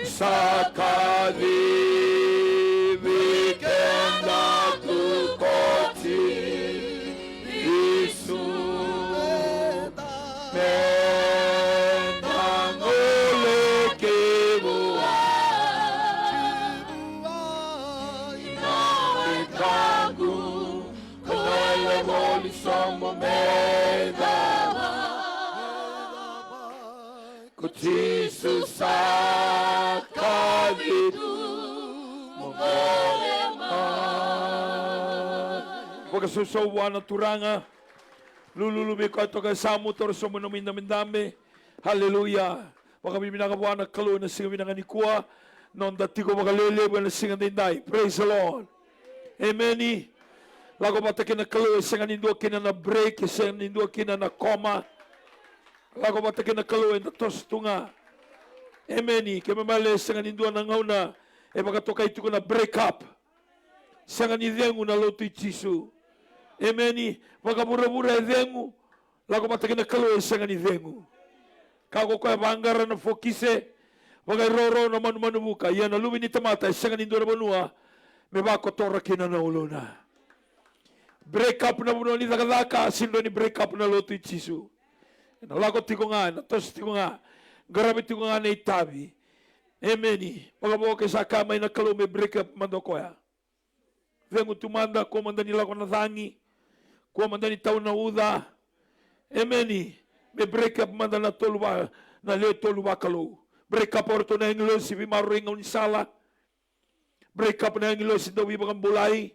Sakali wikenda tukoti Isu Menangole kibua Inawekagu Kunale moli somo medawa Kutisu sakalitu Pagkasusawa na turanga Lululubi ko ito kay Samu Torso mo namin dami. Hallelujah. Pagkami minakabuhan na kaluan na singa minanganikua noon dati ko makaliliban na singa dinday. Praise the Lord. Amen. Lago batakin na kaluan singa nindua kina na break singa nindua kina na koma. Lago batakin na kaluan na tos tunga. Amen. Kaya mamali singa nindua na ngauna pagkatokay ito ko na break up. Singa nidengu na loto itisu. Amen. Pagkabura-bura dengu. Lago batakin na kaluan singa nidengu. Kako ko bangara na fokise. Pagay roro na manu-manubuka. Yan na lumin ni tamata. Singa nindua na banua. May bako tora kina na ulo na. Break up na muna ni takadaka. Sindo ni break up na loto itisu. Lago tiko nga. Natos tiko nga. Grabe tiko nga na itabi. Amen. Pagkabawa kay sa kamay na kaluan may break up mando ko ya. Vengo tumanda komanda nila ko na thangi. Komanda ni taon na uda. Amen. May break up manda na toluwa. Na le toluwa kalu. Break up orto na inglo si Vimaringaw ni Sala. Break up na inglo si Dawi Bagang Bulay.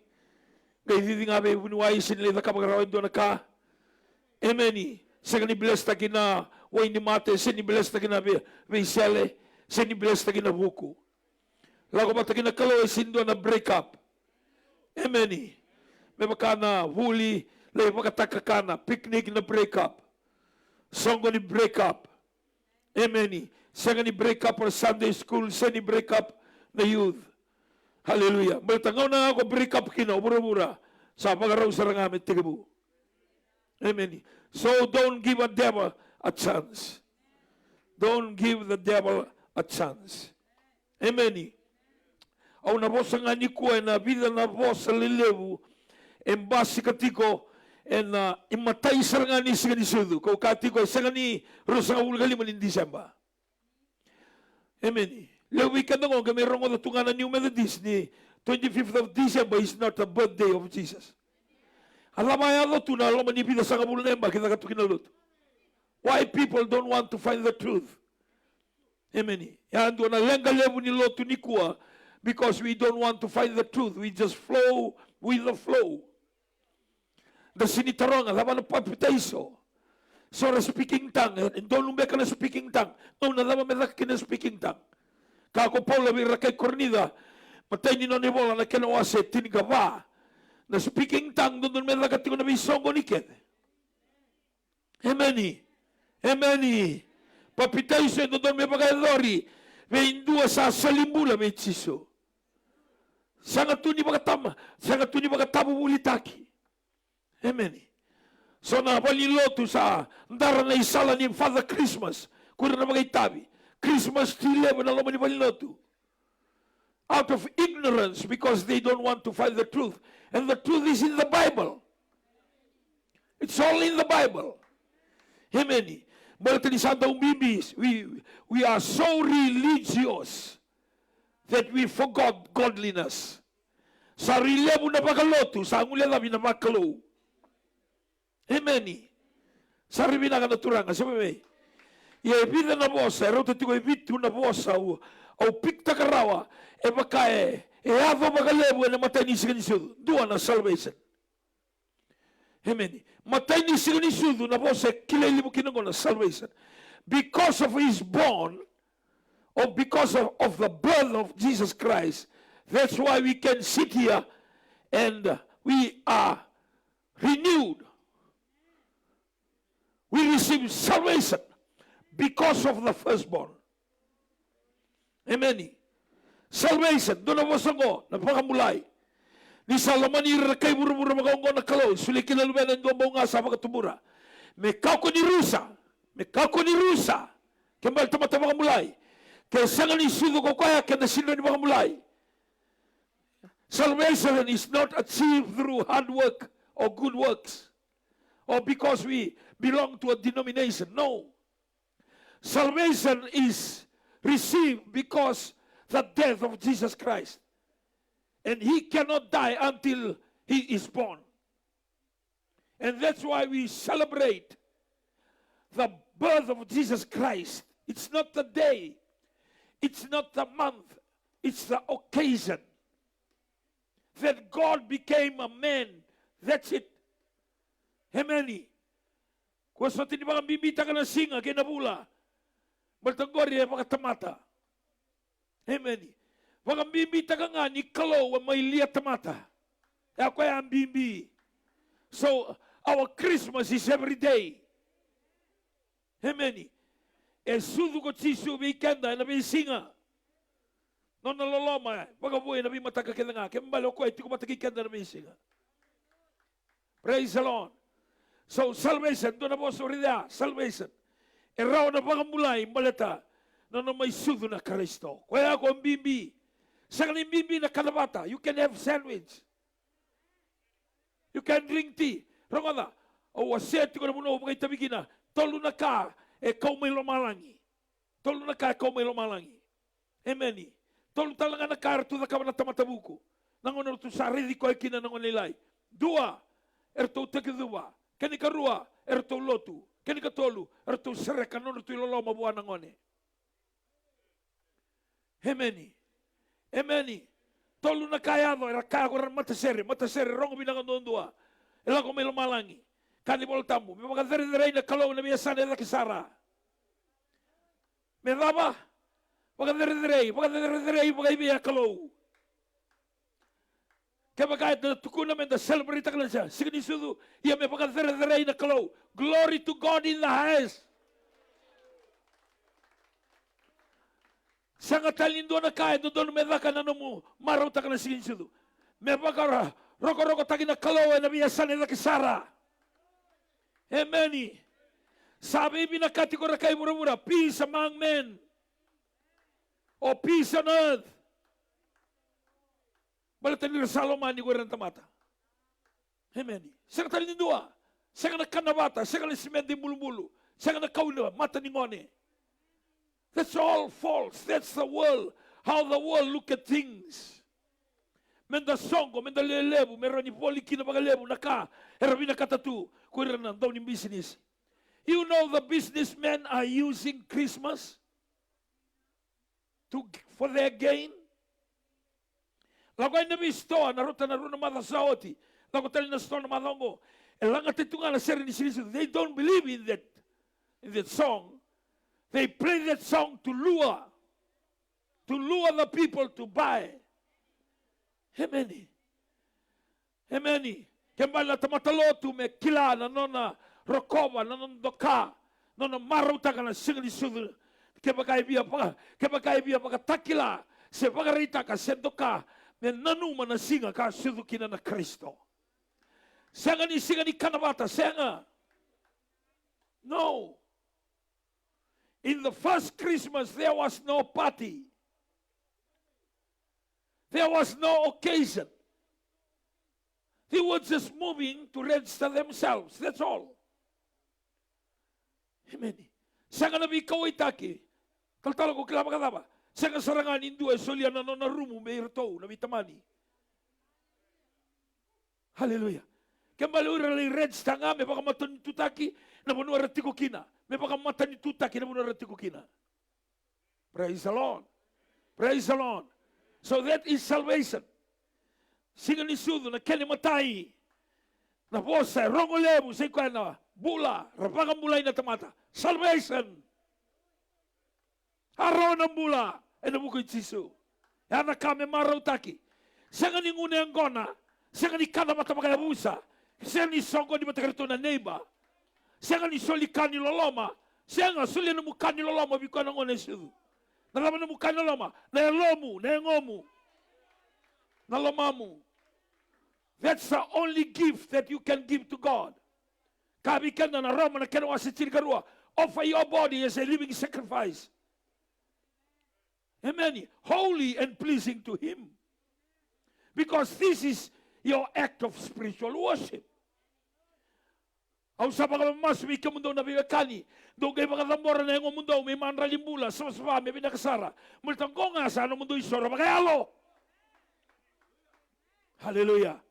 Kaya hindi nga may bunuay sinilita ka magarawan doon na ka. Amen. Sa ni bless na kina way ni mate. Sa ni bless na kina may sele. Sa ni bless na kina buko. Lago ba ta kina kalu sindo na break up. Amen. May baka na huli. Lay makatakakana, picnic na break up. Songo ni break up. Amen. Sanga ni break up or Sunday school, sa ni break up na youth. Hallelujah. Maltangaw na ako break up kina, ubura-ubura. Sa pagaraw sa rangamit, tigabu. Amen. So don't give a devil a chance. Don't give the devil a chance. Amen. Au na vosa nga ni kuwa na vida na vosa lilevu, embasi katiko, en imatay sa nga ni siya ni sudu. Kau katiko ay sa nga ni rosa nga ulgali malin Disemba. Amen. Lewi ka na nga, kami rongo na tunganan ni Methodist ni 25th of December is not the birthday of Jesus. Alamaya lo tu na lo manipida sa kabulan na kita katukin na lot. Why people don't want to find the truth? Amen. Yan doon na lenga levu ni lotu ni kuwa because we don't want to find the truth. We just flow with the flow. The sinitarong, alaman ng papitaiso. So, na speaking tongue, and don't lumbe ka na speaking tongue. No, nalaman medak ka na speaking tongue. Kako Paula, may rakay kornida, matay ni Nonibola na kinawase, tinigaba, na speaking tongue, doon medak ka tingo na may songo ni Ken. Amen. Amen. Papitaiso, doon may bagay may indua sa salimbula, may chiso. Sangat tu ni bagatamu ulitaki. Amen. So na paliloto sa ndara na isala ni Father Christmas. Kuna na mga itabi. Christmas tree level na laman ni paliloto. Out of ignorance because they don't want to find the truth. And the truth is in the Bible. It's all in the Bible. Amen. But ni Santa Umbibis, we are so religious that we forgot godliness. Sa rilebo na pagkaloto, sa angulya namin na makalo. Amen. Sa ribina ka naturanga, sabi may, ibida na bosa, erote tiko ibitu na bosa, au pikta karawa, baka ado magalebo na matay ni siganisudo, duwa na salvation. Amen. Matay ni siganisudo na bosa, kilay mo kinango na salvation. Because of his born, or because of the blood of Jesus Christ, that's why we can sit here and we are renewed. We receive salvation because of the firstborn. Amen. Salvation. Doon na wasang ko, napakamulay. Ni Salomon irakay buru-buru magaunggo na kalaw. Sulit kinalumenan doon mo nga sa pagkatumura. May kako ni Rusa. Kembal tamatama kamulay. Kaya sangan isudo ko kaya kaya sino ni mga mulay. Salvation is not achieved through hard work or good works or because we belong to a denomination. No. Salvation is received because the death of Jesus Christ. And he cannot die until he is born. And that's why we celebrate the birth of Jesus Christ. It's not the day. It's not the month. It's the occasion. That God became a man. That's it. Amen. Kung sa tinibang bibita ka ng singa, kinabula. Maltanggori ay makatamata. Amen. Wag ang bibita ka nga ni Kalo ang may liya tamata. Ako ay ang bimbi. So, our Christmas is every day. Amen. E sudu ko sisu weekenda na may singa. No naloloma. Wag ang buhay na may matagakita nga. Kembalo ko ay tiko matagikenda na may singa. Praise the Lord. So, salvation. Doon na po sa orida. Salvation. E raw na pangamulay, malata, na may sudu na Kristo. Kaya ako ang bimbi. Sa kaning bimbi na kalabata, you can have sandwich. You can drink tea. Rongada, o waseti ko na muna upang itabigin na, tolo na ka, kau may lumalangi. Tolo na ka, kau may lumalangi. Amen. Tolo talaga na ka, arto na ka na tamatabuko. Nangono to sa redi ko ay kinanangon nilay. Dua, erto tekiduwa. Kanikarua, erto lotu. Kanikatolu, erto sereka, nono to ilolo mabuan nangone. Amen. Amen. Tolu na kaya no, era kaya ko rin matasere, rongo binakandondua. Ela ko may lumalangi. Kanibol tambo, may mga dere-dere na kalaw na miyasan na kisara. May daba, mga dere-dere, mga ibiya kalaw. Kaya kahit na tukun namin na celebrate ka lang siya, sige ni Sudu, iya may mga dere-dere na kalaw. Glory to God in the highest. Sa nga talindo na kaya, doon may daka na mo, marauta ka na sige ni Sudu. May baka roko-roko tagi na kalaw na biyasan na kisara. Amen. Sabi binakati ko na kayo mura-mura, peace among men. O peace on earth. Balatan nila Salomon, ni ko rin tamata. Amen. Sa nga talindua, sa nga nakanabata, sa nga nasimendi mulu-mulu, sa nga nakawila, mata ni ngone. That's all false. That's the world. How the world look at things. Menda songo, menda lelebu, meron ni poli kina bagalebu naka, erabina katatu, kuira na daw ni business. You know the businessmen are using Christmas for their gain. Lagoy na bistoa, naruta na runa mada saoti, lagotel na sto na madongo. Elanga titunga na seri ni sirisu. They don't believe in that song. They play that song to lure the people to buy. Amen. Amen. Kembali na tamatalotu me kila na nona rokova na nondoka nona maruta ka na singli sudu. Kebakay biya paka takila se pagarita ka sendoka me nanuma na singa ka sudu kina na Kristo. Senga ni kanabata senga. No. In the first Christmas, there was no party. There was no occasion. They were just moving to register themselves. That's all. Amen. Sanga nabi kawitaki. Kaltalo ko kilama kadaba. Sanga sarangan indu ay solya na nona rumu meirto nabi tamani. Hallelujah. Kembali urali register nga me baka matun tutaki na bunuara tiko kina. May pakamata ni tuta kinamunarati ko kina. Praise the Lord. Praise the Lord. So that is salvation. Singa ni sudo na kani matai. Na posa, rongolebu, say ko na, bula, rapagang bulay na tamata. Salvation. Araw ng bula. E nabukoy sisu. Yana kame maraw taki. Singa ni ngune ang gona. Singa ni kana matamagayabusa. Singa ni songo di matakarito na neighbor. Senga ni soli kani loloma. Senga soli na mukani loloma biko na ngone sidu. Nalaman na mukani loloma. Na elomu, na engomu. Na lomamu. That's the only gift that you can give to God. Kabi kanda na Roma na kena wasi chirikarua. Offer your body as a living sacrifice. Amen. Holy and pleasing to Him. Because this is your act of spiritual worship. Au sabang mas mi kamundo na biwekani do kay mga tambora na yung mundo may manra limbula sa may pinakasara multangko nga sa ano mundo isora magayalo. Hallelujah.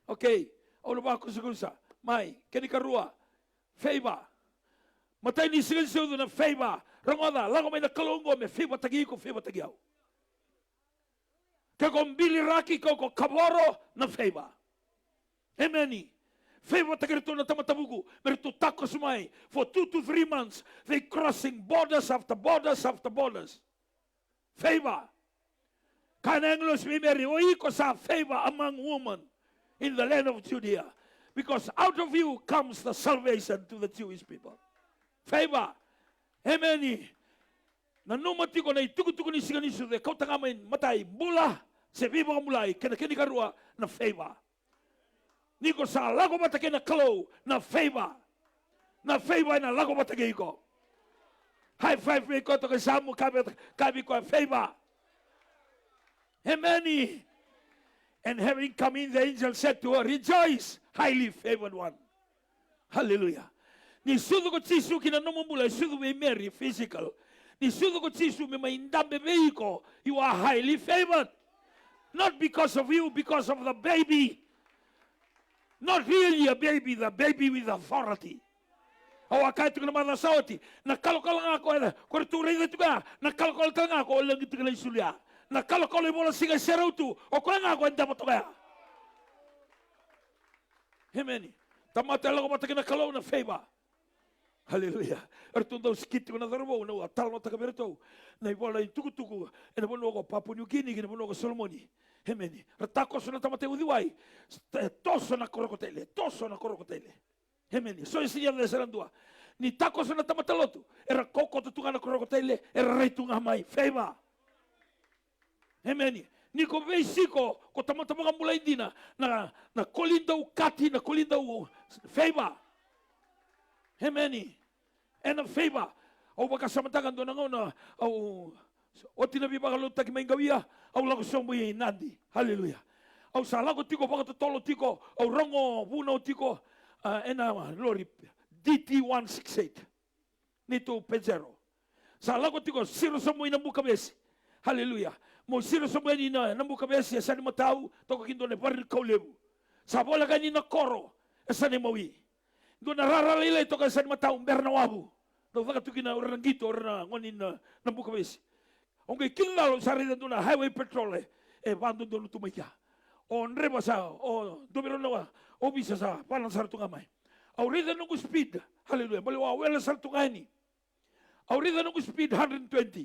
Okay, ano ba ako sa may kanikarua favor matay ni sigal siyo na favor rangoda lago may nakalungo may favor tagi ko favor tagiaw kagong biliraki ko kaboro na favor. Amen. Favor tagerito na tamatabugo, merito takos may for 2 to 3 months they crossing borders after borders after borders. Favor. Kananglos mi meri oiko sa favor among women in the land of Judea, because out of you comes the salvation to the Jewish people. Favor. Amen. Nanumati ko na itugutugo ni siganisu de kau tangamain matay bula se vivo mulai kena karua na favor. Niko sa lago matake na kalo na favor. Na favor na lago matake ko. High five me ko to kasamu kabi ko favor. Amen. And having come in, the angel said to her, rejoice, highly favored one. Hallelujah. Ni sudo ko tisu kina nomumula sudo we Mary physical. Ni sudo ko tisu me maindambe beiko. You are highly favored. Not because of you, because of the baby. Not really a baby, the baby with authority. O akay ito ka naman na sauti. Nakalokal nga ako, kurturin ito ka, nakalokal ito nga ako, lang ito ka lang isulya. Nakalokal mo lang siya saraw ito, o kula nga ako, hindi mo ito kaya. Amen. Tamatala ko matakin na kalaw na favor. Hallelujah. Ertong daw skit ko na darbo, na tal mo taga-berito, na iwala yung tugu-tugu, na puno ko, Papua New Guinea, na puno ko Solomoni. Amen. Ratako so na tamatay udiway. Toso na korokotele. Toso na korokotele. Amen. So enseñar de serandua. Ni tako so na tamataloto. Era koko tutunga na korokotele. Era rei tunga mai. Favor. Amen. Ni ko beisiko ko tamatama mulai dina na kolinda ukati na kolinda u favor. Amen. And a favor. O baka samantagan do na ngona o tinabi baka lutak may gawia au lago sombo ye nandi. Hallelujah. Au sa lago tiko baka tolo tiko au rongo buno tiko ena lori DT 168 nito pezero. Sa lago tiko siro sombo ina buka besi. Hallelujah. Mo siro sombo ina buka besi sa ni matau toko kindo ne baril kaulebu. Sa bola gani na koro sa ni mawi. Do na raralile to ka sa ni matau berna wabu. Do baka tukina orang gitu orang ngonin na buka besi. Okay, kilalo sa rin doon na highway patrol bando doon tumayya. O nreba sa, o dumiro na o bisa sa palang sarto kamay. Aw rida nung speed, hallelujah, baliwa, wala sarto kani. Aw rida nung speed 120.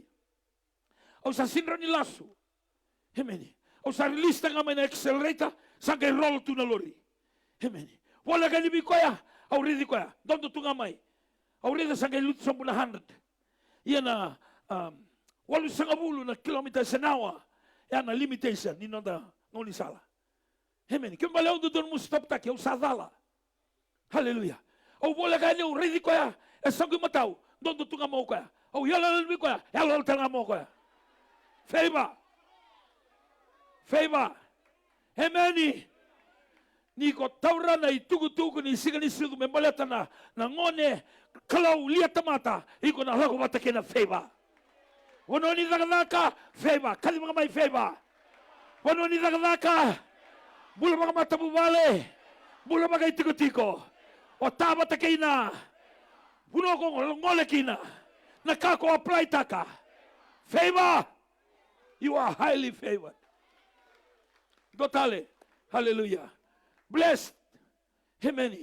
Aw sa sinra ni laso. Amen. Aw sa release na kamay na accelerator, sa kay roll to na lori. Amen. Wala ganibi ko ya, aw ridi ko ya, doon to kamay. Aw rida sa kay lut sa 100. Yan na, 8.5 na kilometer sa nawa. Yan na limitation ni nanda ngoni sala. Amen. Kimbalaw doon mo stop tak yaw sadala. Hallelujah. O bola ganyo ready ko ya. Esango mataw. Doon tunga mo ko ya. O yala ko ya. Yala tanga mo ko ya. Favor. Favor. Amen. Ni ko tawra na itugu-tugu ni sigani sidu membalata na ngone kalau lihat mata iko na lago matakin na favor. Wano ni zakadaka, favor. Kali mga may favor. Wano ni zakadaka, bula mga matabubale, bula mga itiko-tiko. O tama takay na, buno kong ngoleki na, nakako-apply taka. Favor. You are highly favored. Totally. Hallelujah. Blessed. Amen.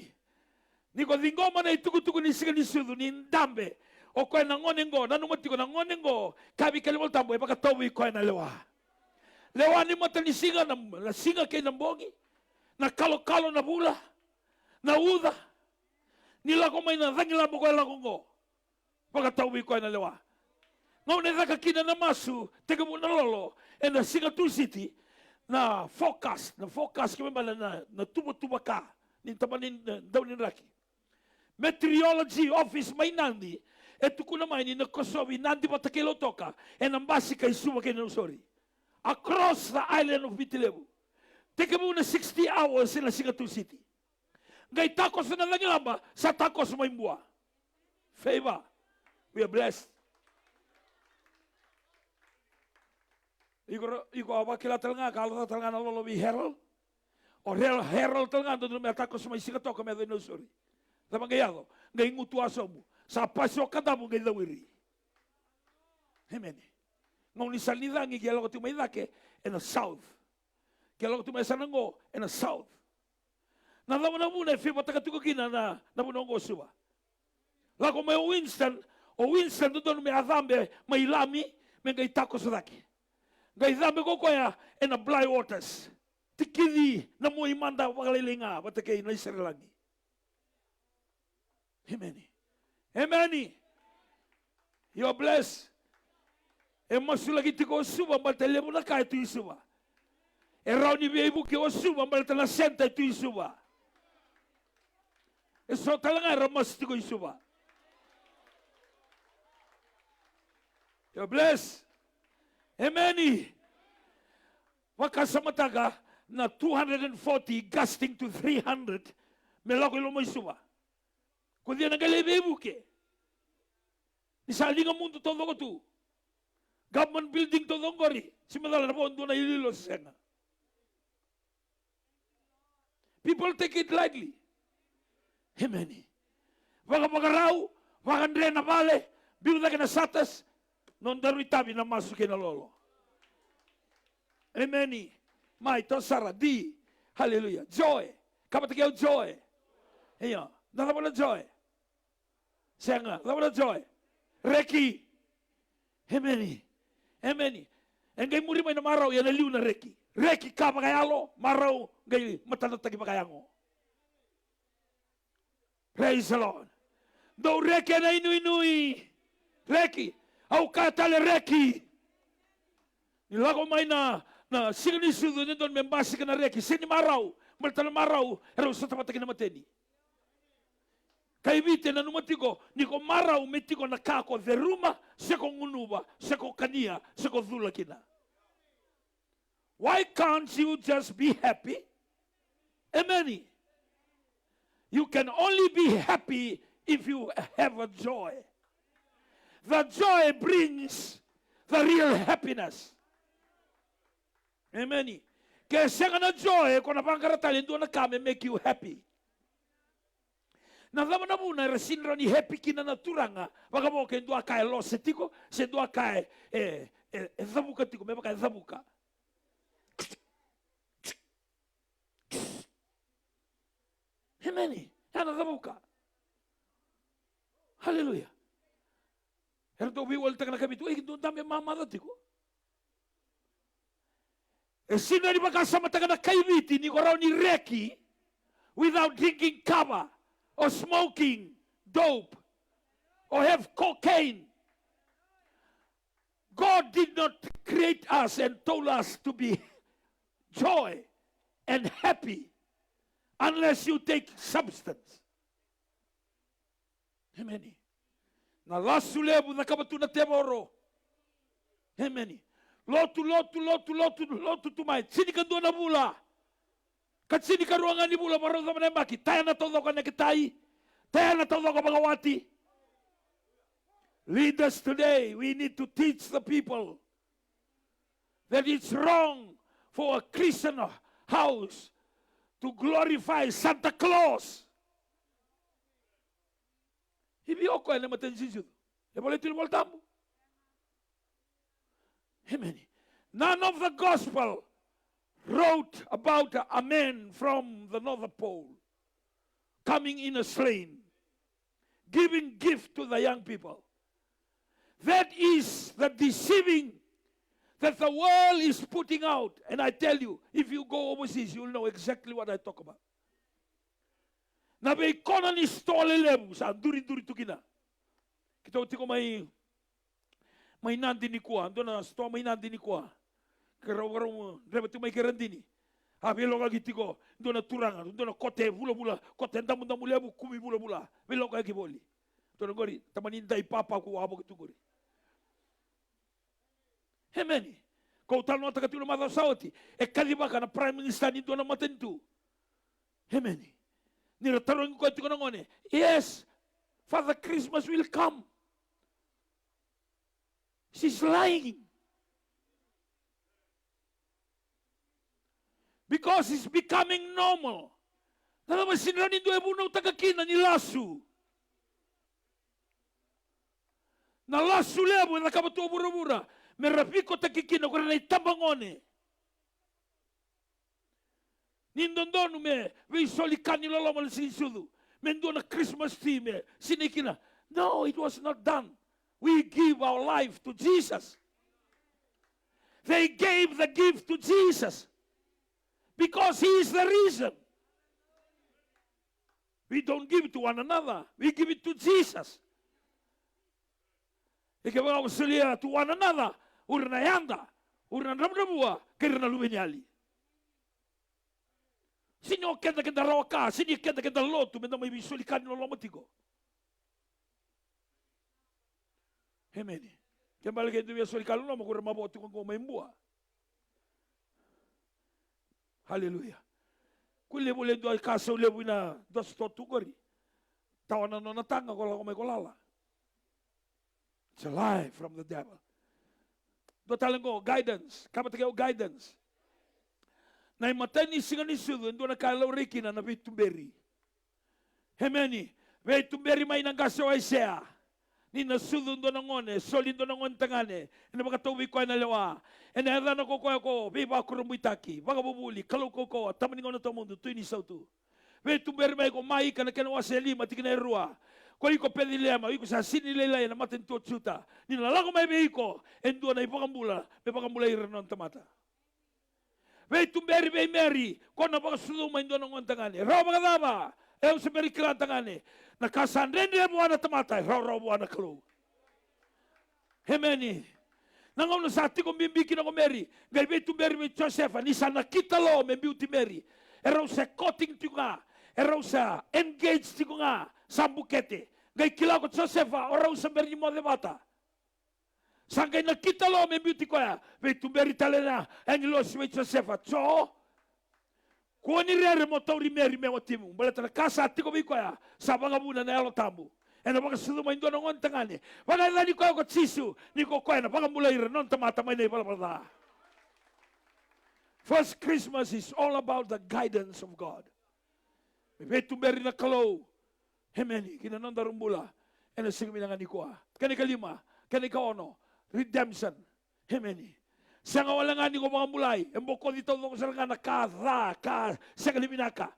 Niko dingoma na itugu-tugu ni siganisudu ni ndambe. O koe na ngonengo, nanumati ko na ngonengo, kabi kalimol tambo, baka tawi koe na lewa. Lewa ni mata ni singa, na singa kay nambongi, na kalo-kalo na bula, na uda, nila ko may nadangila mo koe lagongo, baka tawi koe na lewa. Ngayon na kakina na masu, tega mo na lolo, and na singa tu city, na focus kami bala na tuba-tuba ka, ni tamanin daw ni Raki. Meteorology office may nandi, e tukuna mai ni na kosovi nanti patakelo toka e nambasi kai suwa kay sorry across the island of Vitilevu. Teke muna 60 hours sila Singatu City. Ngay takos na lang laba sa takos maimbua. Favor. We are blessed. Iko apa kila talanga kalau talanga na lolo bi Herald. O Herald talanga do me takos mai Singatu ka me no sorry. Tama gayado. Ngay ngutu asomu. Sa paso kadamu ngay lawiri. Amen. Ngau ni salida ngi gelo ko tumay dake in the south. Gelo ko tumay sanango in the south. Na lamu na muna fi pataka tuko kina na bunongo suba. La ko may Winston do me adambe may lami me ngai tako sadaki. Ngai dambe ko koya in the Bly Waters. Tikidi na mo imanda pagalilinga patake na Israelagi. Amen. Amen. You are blessed. E masula ki tiko suba mbal te lebu na kai tu suba. E rauni bi ibu ki o suba mbal te na senta tu suba. E so talanga ramas tiko suba. You're blessed. Amen. Wakasamataga na 240 gusting to 300 melako ilo mo suba. Kundi na galebe ibu ke. Isali nga mundo todo ko tu. Government building to dongori. Simadala na po doon na ililo sa senga. People take it lightly. Amen. Waka magarao, waka andre na vale, bilo na kinasatas, non daru itabi na masukin na lolo. Amen. Mai, to Sara, di. Hallelujah. Joy. Kapatagyaw joy. Ayan. Nalabo na joy. Senga, nalabo na joy. Reki. Amen. Amen. Engay muri may na maraw yan aliw na reki. Reki ka pakayalo, maraw ngay matanot tagi pakayango. Praise the Lord. Do reki na inui. Reki. Au katale reki. Nilago may na sinisudo ni don membasi ka na reki. Sini maraw. Maltala maraw. Pero sa tapatagi na mateni. Kaibite na numatigo, niko mara umetigo na kako veruma, seko ngunuba, seko kania, seko dhula kina. Why can't you just be happy? Amen. You can only be happy if you have a joy. The joy brings the real happiness. Amen. Kaya siya na joy, kung napangkaratalin doon na kami, make you happy. Na lama na muna resinra ni happy kina naturanga baka mo ke ndua kai lo setiko se ndua kai zabuka tiko me baka zabuka Amen. Ana zabuka. Hallelujah. Erto bi wolta kana kabitu e ndo ndambe mama tiko e sino ni baka sama taka na kaibiti ni korao ni reki without drinking kava or smoking dope, or have cocaine. God did not create us and told us to be joy and happy unless you take substance. Amen. Na lasulebu na kabatu na temoro. Amen. Lotu tumay. Sini ka doon na mula. Katsini ka ruangan ni mula para sa manembaki. Tayo na todo ka nakitay. Tayo na todo ka pagawati. Lead us today. We need to teach the people that it's wrong for a Christian house to glorify Santa Claus. Ibioko ay naman siya. E boleh voltamo. Amen. None of the gospel wrote about a man from the North Pole coming in a slain, giving gift to the young people. That is the deceiving that the world is putting out. And I tell you, if you go overseas, you'll know exactly what I talk about. Na may economy stole lebu sa duri-duri tukina. Kita uti ko may nandi ni kuha. Ando na sto may nandi ni kuha. Karaw-karaw, dapat may kerandini. Habi loka gitiko, ando na turangan, ando na kote, bula-bula, kote, damu-damu lebu, kumi bula-bula. Biloka kiboli. Tunggori, tamaninday papa ko abo kitugori. Amen. Kau tal nota katulong mataw sauti. Kaliba ka na prime minister nito na matentu. Amen. Niratarong ko ito ko nangone. Yes, Father Christmas will come. She's lying. Because it's becoming normal. Nalaman sinranin do ebunaw tagakina ni lasu. Na lasu lebo na kabatu bura-bura. Merapiko takikina ko na itabangone. Nindondonu me visoli kanilo lomal sinsudu. Mendo na Christmas tree me sinikina. No, it was not done. We give our life to Jesus. They gave the gift to Jesus because He is the reason. We don't give it to one another. We give it to Jesus. Ikaw auxilia to one another. Urna yanda, urna ramramua, kerana lumenyali. Sino kenda kenda roka, sini kenda kenda lotu, menda may bisulikan no lomatigo. Amen. Kembali ke dia sulikan no magur mabotu ko maimbua. Haleluya. Kule boleh doa kaso lebu na dos totugori. Tawana no natanga ko la ko may kolala. It's a lie from the devil. Do talang ko, guidance. Kapat kayo guidance. Na imatay ni singa ni sudo, ndo na kalaw riki na nabitumberi. Hemeni, veitumberi may nang kaso ay siya. Ni na sudo ndo nangone, solindo nangon tangane. Ina baka tuwi ko na lewa. Ina hera na ko viva kurumbuitaki. Baka bubuli, kalaw ko, tamanin ko na to mundo, tuini sautu. Veitumberi may ko, mai ka na kinawa sa lima, tikin na erua. Ko iko pedilema, iko sa sinilelay na matin to tsuta. Ninalago may beiko, endo na ipakambula, may pakambula iranon tamata. Vei tumberi vei meri, ko na baka suduma indo ng ontangani. Raw baka dama, ew sa meri kilantangani. Nakasandende buwana tamata, raw buwana kalo. Hemeni. Nangaw na sa ati kong bimbikin ako meri, ngay vei tumberi vei Josefa, ni sa nakita lo, may beauty meri. Eraw sa cutting tiyo nga, eraw sa engage tiyo nga, Sambukete. Gay kilaw ko Josefa, oraw sa meri mo de bata. Sangay nakita lo, may beauty ko ya. May tumberi talena, engilos may Josefa. So, kung nirere mo tau rimeri me otimu, balata na kasa ati ko ko ya, sa mga muna na elo tamu. E na baka suduma indo na ngon tangani. Baka na ni ko ko tsisu, ni ko na baka mula ira, non tamata may na ipalapalata. First Christmas is all about the guidance of God. May tumberi na kalaw, Hemeni, kinanon darumbula, ena sigmi nga ni kuha. Kani kalima, kani kaono, redemption. Hemeni. Sa nga wala nga ni ko mga mulay, emboko dito ko sa nga na sa kaliminaka.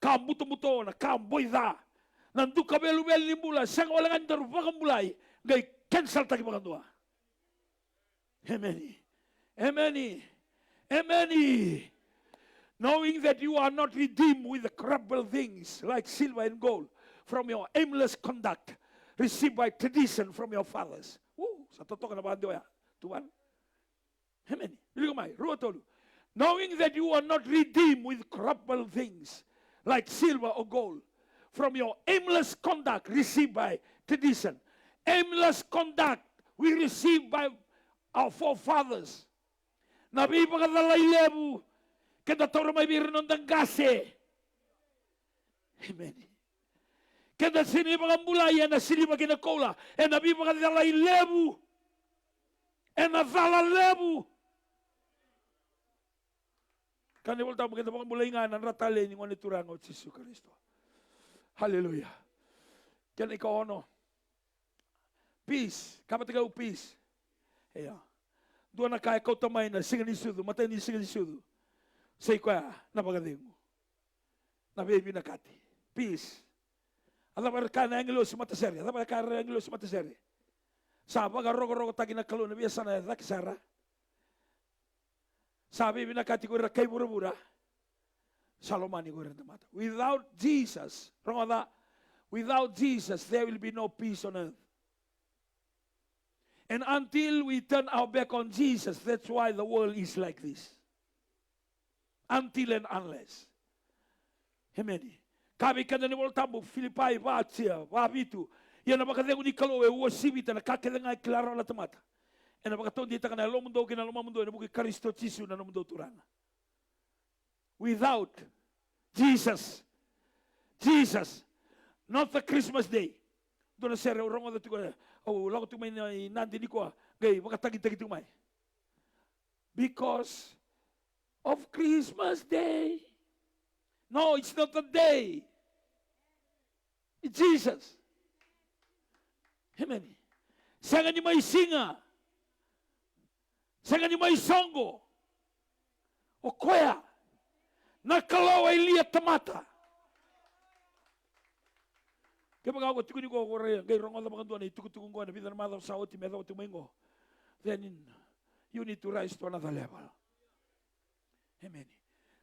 Kambuto-buto na kamboy-da. Nandu ka belu-belu ni mula, sa nga wala nga ni darubakang mulay, ngay cancel taki mga dua. Hemeni. Hemeni. Hemeni. Knowing that you are not redeemed with the corruptible things like silver and gold, from your aimless conduct received by tradition from your fathers. Sa totoo ka na ba ya? Tuan? Amen. Knowing that you are not redeemed with corruptible things like silver or gold from your aimless conduct received by tradition. Aimless conduct we received by our forefathers. Nabi pagkadalay lebu kada toro may biron ng gase. Amen. Kada sini pagambulaya na sini paginakola, e nabi pagkadalay lebu, e nadala lebu. Kani volta maganda pagambulay nga ng ratale ni ngon iturango at Jesu Kristo. Hallelujah. Kani ikaw ano? Peace. Kapatigaw peace. Eya. Doon na kaya ikaw tamay na singa ni sudo, matay ni singa ni sudo. Say ko ya, napagaling mo. Nabibi na kati. Peace. Alam ka na angelo si mataseri. Alam ka na angelo si mataseri. Sabi ka rogo-rogo tagi na kalu na biya sana na kisara. Sabi binakati ko kay bura-bura. Salomani ko rin mata. Without Jesus, without Jesus, there will be no peace on earth. And until we turn our back on Jesus, that's why the world is like this. Until and unless. Amen. Kami ka na ni Voltambo, Filipai, Vatia, Vavitu, Ia na bakadengu ni kalo e ua sibita na kakedenga e klaro la tamata. E na bakaton di takana lo mundo kina lo mundo e na buki Kristo Jisu na mundo turanga. Without Jesus, not the Christmas day. Dona sere rongo da tuko o lago tu mai nandi ni ko gai bakatagi-tagi tu mai. Because of Christmas day. No, it's not a day. It's Jesus. Amen. Sanga ni may singa. Sanga ni may songo. O koya. Nakalaw ay liya tamata. Kaya mga ako, tukuni ko rin, kaya rongo na mga doon, tukutukong ko, na bitan madaw sa oti, medaw tumingo. Then, you need to rise to another level. Amen.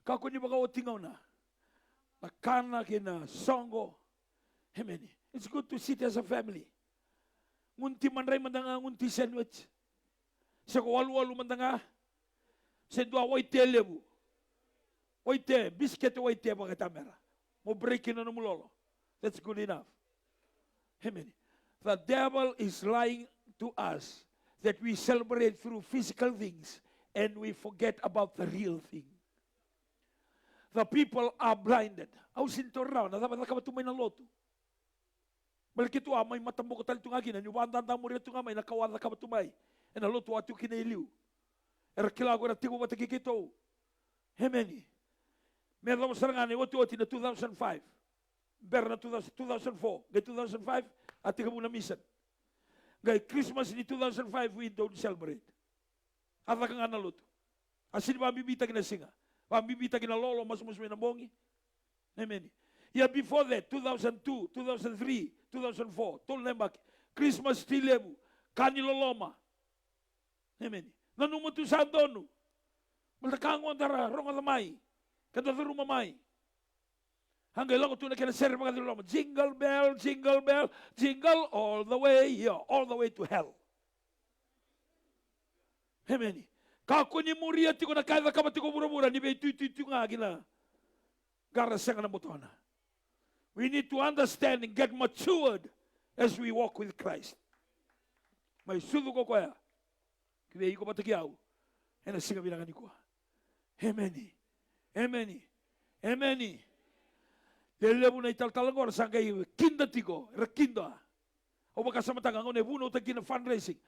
Kako ni baka otingaw na. Nakana kina songo. Amen. It's good to sit as a family. Ngunti man rin mandanga, ngunti sandwich. Sa kawalu-walu mandanga, sa dua waite lebu. Waite, biscuit waite baka tamera. Mo breakin na namulolo. That's good enough. Amen. The devil is lying to us that we celebrate through physical things and we forget about the real thing. The people are blinded. Au sintor raw, na dapat nakabatumay ng loto. Balik ito may matambo ko tali tungagin, yung bandang mo rin tungamay, nakawan nakabatumay. E na loto atu kinailiw. Era kilago na tigo matakikito. Amen. Meron mo sarangan, oti na 2005. Ber na 2004, gay 2005, at tika muna misan. Gay Christmas ni 2005, we don't celebrate. At kang analuto. Asin ba bibita kina singa? Ba bibita kina lolo, mas may nabongi? Amen. Yeah, before that, 2002, 2003, 2004, tol nembak, Christmas tilebu, kaniloloma. Amen. Nanumutu sa dono. Malakangwan dara, ronga lamay. Kadadaro mamay. Hanggang lang ito na kinasere mga diloma. Jingle bell, jingle all the way to hell. Amen. Kako ni muria tiko na kaya kabat tiko mura-mura ni betu nga gila. Garasang na mutona. We need to understand and get matured as we walk with Christ. May sudo ko kaya. Kaya ko patikiyaw. E na singa bilangan ko. Amen. Amen. Amen. Lelebu na ital-tal agora sangay kinda tigo, rekinda. O baka sa matanga ngone buno ta kina fundraising.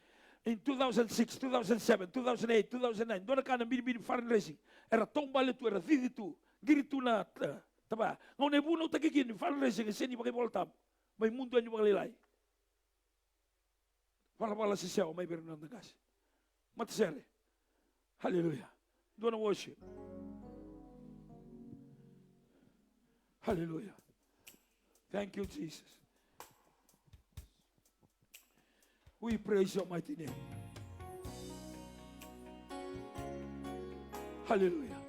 In 2006, 2007, 2008, 2009, doon ka na binibini fundraising. Era tombale tu, era thidi tu, giri tu na, taba. Ngone buno ta kina fundraising, sini pakai voltam. May mundo nyo makalilay. Pala-pala si siya, may berin ng nagas. Matasere. Hallelujah. Doon na worship. Hallelujah. Thank you, Jesus. We praise your mighty name. Hallelujah.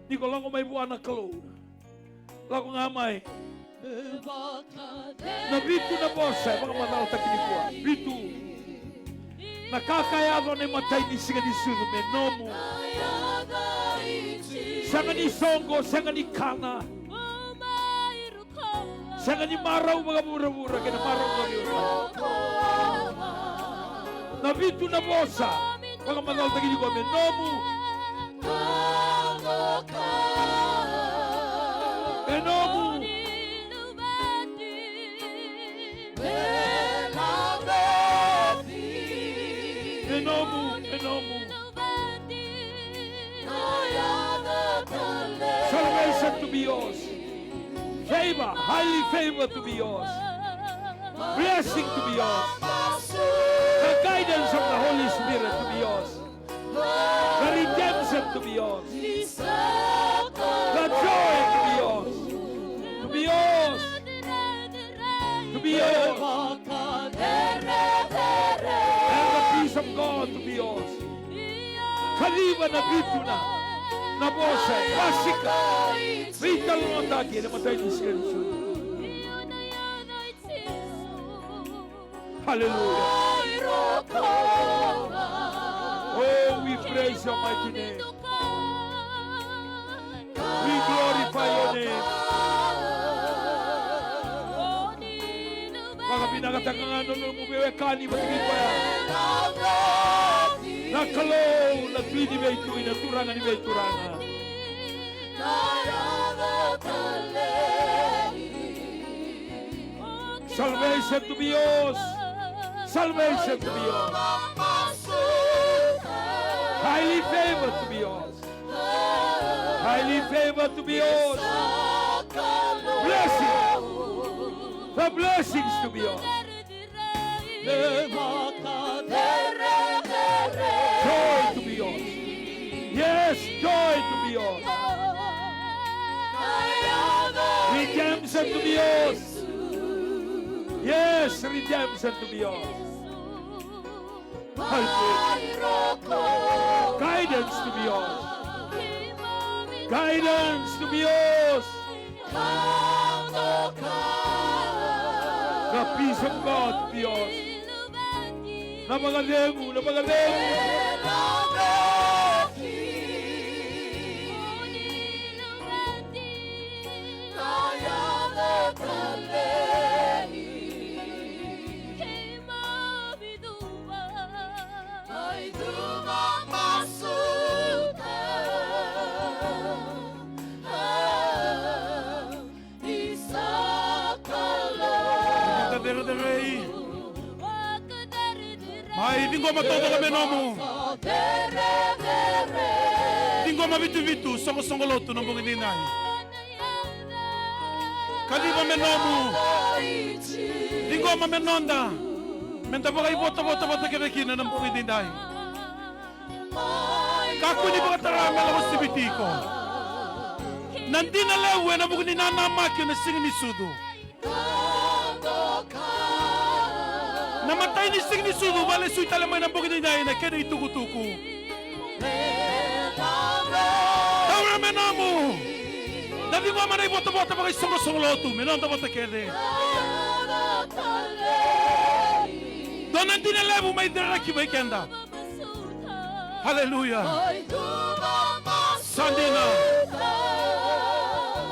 Di ko lang kung may buwan na kalo. Lang ko nga may. Nabito na bosa, mga manalata kinikuha. Bito. Nakakayado na matay ni siga ni sunume. Nomu. Sanga ni songo, sanga ni kana. Sanga ni maraw mga mura-mura, kaya maraw mga mura. Nabito na bosa, mga manal na ginagawa may nomu. Enomu. Enomu. Salvation to be yours. Favor, highly favored to be yours. Blessing to be yours. The guidance of the Holy Spirit to be yours. The redemption to be yours. The joy to be yours. To be yours. To be yours. And the peace of God to be yours. Kaliba na bitu na. Na bosa, pasika. Vital mo taki, namatay ni siya. Hallelujah. Oh, we praise your mighty name. We glorify your name. Mga Itanganga no mubewekani batigin ko ya. Nakalo na tui ni beitu ina turanga ni beituranga. Salvation to be yours. Salvation to be yours. Highly favored to be yours. Highly favored to be yours. Blessing. The blessings to be yours. Joy to be yours. Yes, joy to be yours. Redemption to be yours. Yes, redemption to be yours. Guidance to be yours. Guidance to be yours. The peace of God to be yours. Napagaling, napagaling. Mai dingoma todo kami nomo. Dingoma vitu songo lotu no bungi dinai. Kaliba menomo. Dingoma menonda. Menta bagai bota kira kina no bungi dinai. Kaku ni baga tarame la hosibitiko. Nandina lewe na bungi nana maki na singni sudu. Namatay ni sing ni sudu bale suy talamay ng bukid na ina kaya itukutuku. Tawra menamo. Dati mo manay bota bagay songo lotu menonda bota kede. Donan dinalebu may diraki bay kenda. Hallelujah. Sandina.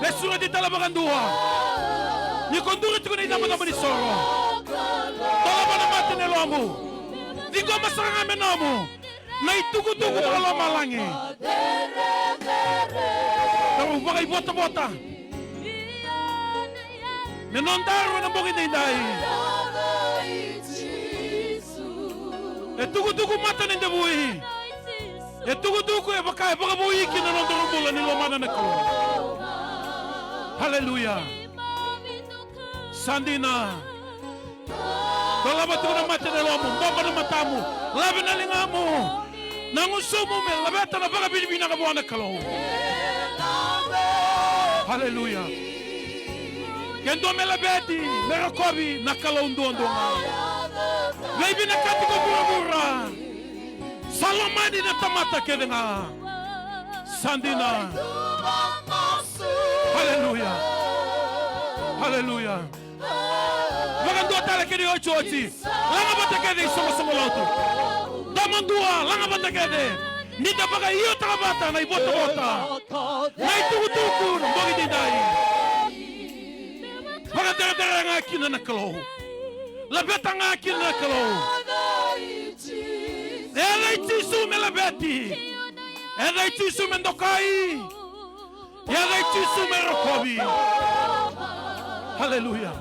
Nesuna di talabakan duha. Ni kondurit ko na inaman ni soro. Tolong mati nelomu. Di gua masalah menomu. Na ituku-tuku kalau malangi. Tahu bagai bota. Menontar na bukid inday. Tuku-tuku mata ninda buhi. Tuku-tuku bakai buhi kinanontar bulan ni lomana na ko. Hallelujah. Sandina. Dalabat ko na mata na lomo, baba na matamu, labi na lingamu, nangusumo me, labeta na baga binibina ka buwan na kalaw. Hallelujah. Kendo me labeti, merakobi, nakalaw doon. Maybe nakati ko bura-bura. Salamani na tamata kede nga. Sandina. Hallelujah. Hallelujah. Magandua tala kedi ochi. Langa bata kedi songo lotu. Damandua, langa bata kedi. Nita baga iyo takabata na ibota. Na ituku-tuku, mbogi dindai. Baga dara nga kina na kalaw. Labeta nga kina na kalaw. Ela itisu me labeti. Ela itisu me ndokai. Ela itisu me rokobi. Hallelujah.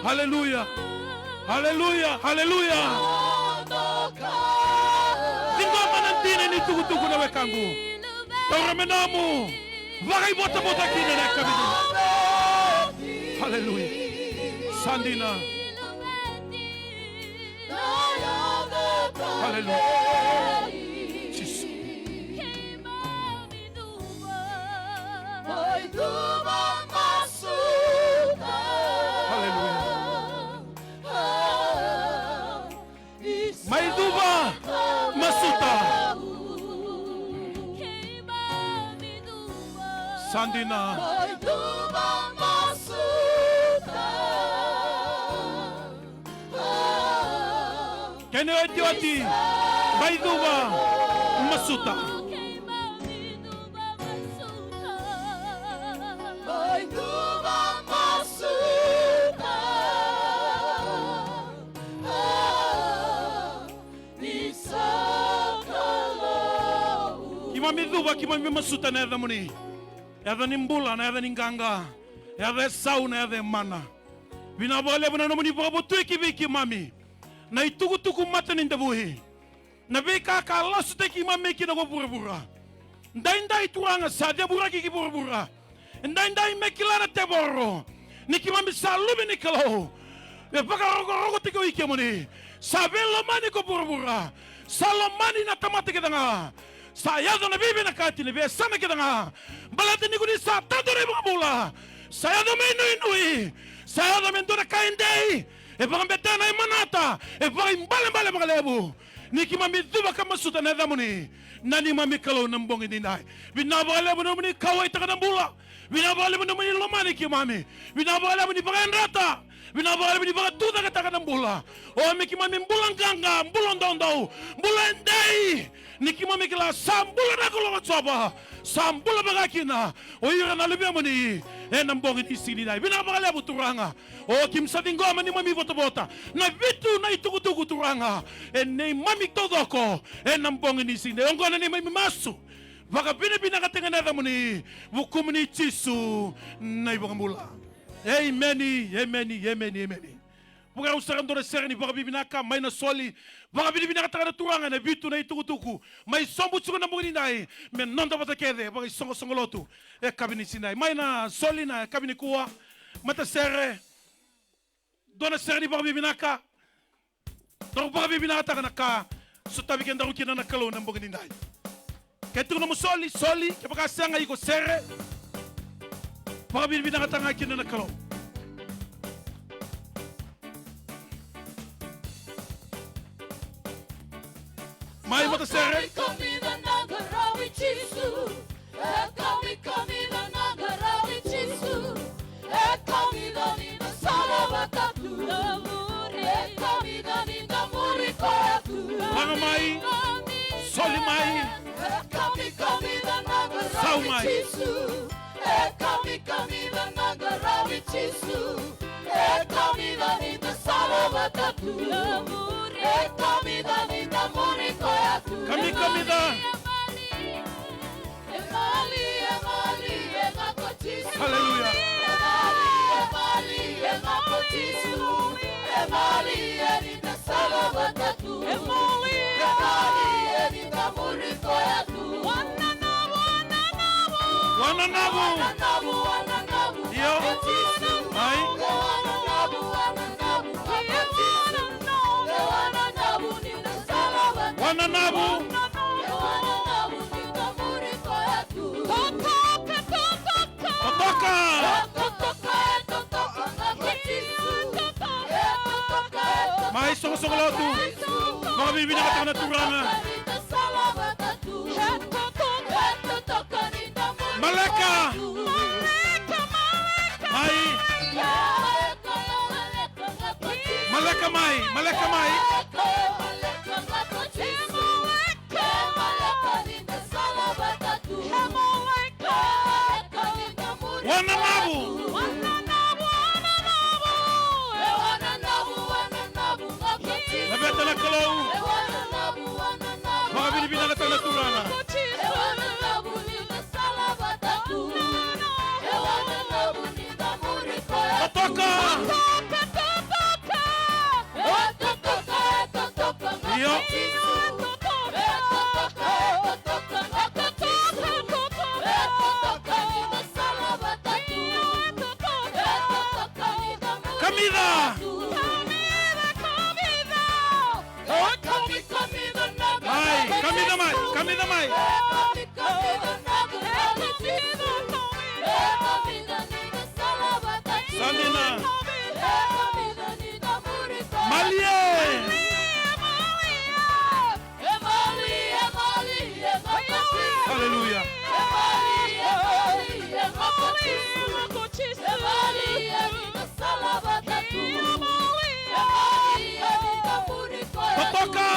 Hallelujah. Hallelujah. Hallelujah. Tinggal manantina ni tugu-tugu na wekangu. Taura menamu. Bagai bota kina na kami. Hallelujah. Sandina. Hallelujah. Jesus. May duba masuta. Sandina. Kene oti may duba masuta. Kimami duba, kimami masuta na edha muni. Edha nimbula na edha ninganga. Edha sau na edha mana. Binabale mo na naman ipabuto ikibiki mami. Na itugu-tugu mata nindabuhi. Na bika kalasu te kimami kinagopura-pura. Ndai turanga sadia bura kikipura-pura. Ndai mekilana teboro. Nikimami salumi nikalo. Baka rogo tiko ikemoni. Sabelo mani ko pura-pura. Salomani na tamate kita nga. Sayado na bibi na kati ni biya sana kita nga. Balati ni kuni sa tato na mga bula. Sayado may inui. Sayado may ito na kainday. E baka mbeta na imanata. E baka imbala-mbala mga lebo. Niki mami duba ka masuta na edha mo ni. Nani mami kalaw ng bongin dinay. Binabakala mo naman ni kaway taka ng bula. Binabakala mo naman ni lomani ki mami. Binabakala mo ni baka rata. Binabakala mo ni baka tuta ka taka ng bula. O miki mami bulang ganga. Bulang daw. Bulang day. Niki mami kila sambula na kulungan soba. Sambula baka kina. O yura na lubiya mo ni. Nang bongin isini na. Binabakala mo turanga. O kim sa tinggo man ni mami bota-bota. Na vitu na itugu-tugu turanga. Ne mami todo ko. Nang bongin isini. Ang ko na ni mami masu. Baka binabinakatingan na mo ni. Bukum ni Jisu. Na ibang mula. Amen. Buka usaran do na seri ni baka bibinaka. May na soli. Baka binabinakatakan na turanga. Na vitu na itugu-tugu. May sombutsuko na mungin inay. Men nonda bata kede. Baka isongo-songolotu. Kabini sinay. May na soli na kabini kuwa. Mata sere. Dona seri ni baka bibinaka. Dona baka bibinaka na ka. So tabi kenda rukina na kalo na mungin inay. Kaya ito na mo soli. Kaya baka sanga iko sere. Baka bibinaka nga kina na kalo. May mata sere. Comida na garawi Jisu. Comida na garawi Jisu. Comida ni na salabata tu. Comida ni na muri koya tu. Mga may. Soli may. Comida na Sau garawi may. Jisu. Comida na garawi Jisu. Comida ni na salabata tu. Comida ni na muri koya tu. Kami da. Hallelujah. Wananabu. Yo. Ay. Wananabu. Otoka. May songo-songolotu. Mga bibinakatakan na turanga. Maleka. May. Maleka may. Wananabu. Labeta na kalaw. Mga binibinakatakan na turanga. Otoka. Yo. Kamida. Ay, kamida may. Salina. Malie. Hallelujah. Otoka.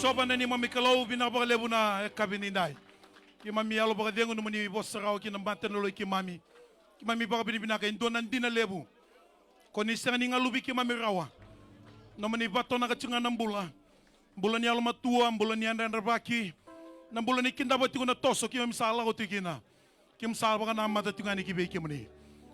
soba na ni mami kalau binabalebu na kabinindai. Ki mami alo baka dengo numani bosarao ki nambante nolo ki mami baka binibinaka indonan dina lebu. Koni sanga ni ngalubi ki mami rawa. Nomani bato na kacunga nambula. Mbula ni almatua, mbula ni andran rabaki. Nambula ni kinda bati kuna toso ki mami sala ko tikina. Ki msala baka na mata tungani ki be ki mani.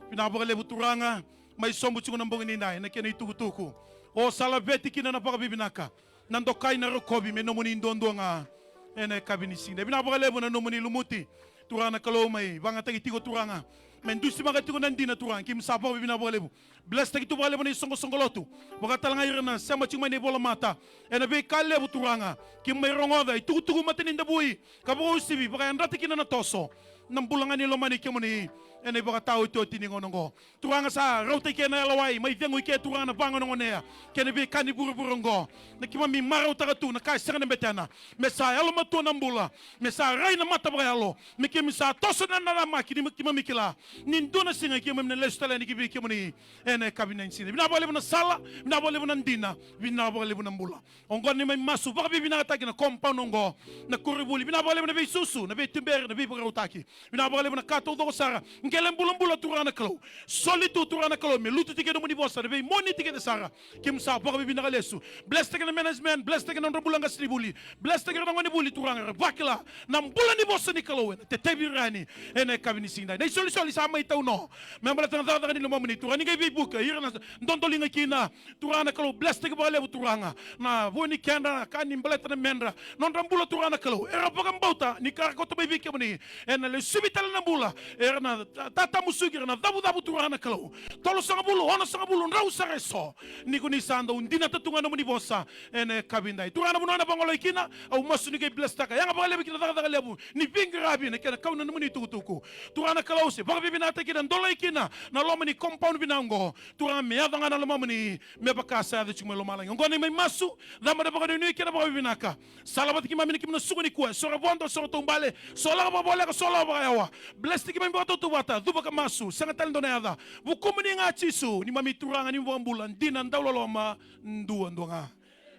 Binabalebu turanga mai sombu tsunga nambong ni nai na kena itukutuku. O sala beti kina na baka bibinaka. Nandokai na rokobi me nomani indondo nga. Ene kabini sinda. Binabalebu na nomani lumuti. Turana kalau mai banga tagi tigo turanga. Mendusi mga tigo nandina turang kim sapo binabalebu. Bless tagi tu balebu ni songo-songolotu. Baka talanga irana sama cuma ni bola mata. Ene be kalebu turanga. Kim may rongoda itugu matinin dabui. Kabako usibi baka andati kina na toso. Nambulangan ni lomani kimoni. Ene baka tao ito tiningonongo. Turanga sa rauta kena elawai. May dengo ike turanga bangonongonea. Kene be kani buru-burungo. Na kima mi marau tagatu na kai sanga betana. Mesa elo matu nambula. Mesa rai na mata bayalo. Miki misa toso na maki ni kima mikila. Ninduna singa kima mne lestale ni kibi kimoni. Ene kabina insine. Binabalebu na sala. Binabalebu na ndina. Binabalebu na mbula. Ongo ni may masu. Baka bibinataki na compound ongo. Na kuribuli. Binabalebu na be susu. Na be tumberi. Na be pagarautaki. Binabalebu na kato udo sara. Ngelen bulan-bulan turana kalau. Solitu turana kalau. Me lutu tike domuni bosa. Na be moni tike de sara. Kim sa baka bibina kalesu. Bless tike na management. Bless tike na bulan gasni buli. Bless tike na ngoni buli turanga. Bakila. Na bulan ni bosa ni kalau. Te tebirani. Ene kabini sinda. Na soli sama itau no. Memang tengah tengah ni lomam ni turani ngai bibuka. Ira na dondolinga kina. Turana kalau bless tike balebu turanga. Na voni kanda kani mbaleta na mendra. Non rambula turana kalau. Era baka mbauta ni karakoto baby kemani. Ene le subital na bula. Era na tata musugira na dabu turana kalau. Tolo sanga bulu, ona sanga bulu rau sareso. Ni kuni sanda undina tatunga na muni bosa. Ene kabindai. Turana bunana bangolo ikina au masu ni kai bless taka. Yang balebu kina taka lebu. Ni pingirabi na kena kau na muni tuku. Turana kalau se baka bibinata kina ndola ikina na loma ni compound binango. Turana me adanga na loma muni me baka sa da chuma loma lango. Ngoni mai masu dama da baka ni kina baka bibinaka. Salabat ki mamini kimna sugu ni kuwa. Sora bondo sora tumbale. Sola ba bola ka sola ba yawa. Bless ki mambi bato tuwata. Duba ka masu. Sanga talendo na yada. Bukumu ni nga chisu. Ni mami turanga ni mbuambulan. Dina ndaulo loma nduanga.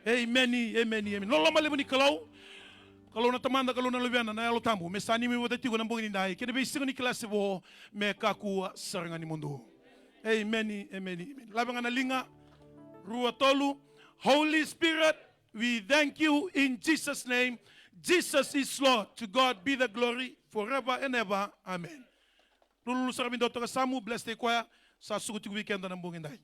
Amen. Loloma lebu ni kalau. Kalau na tamanda kalau na lubiana na yalo tambu. Mesani mi wata tigo na mbongi ni dai. Kene be singo ni klase bo me kaku saranga ni mundo. Amen. Labanga na linga. Rua tolu. Holy Spirit, we thank you in Jesus' name. Jesus is Lord. To God be the glory forever and ever. Amen. Lulu sarabin doto kasamu. Bless the choir. Sa sugu tigu weekend na mbongi dai.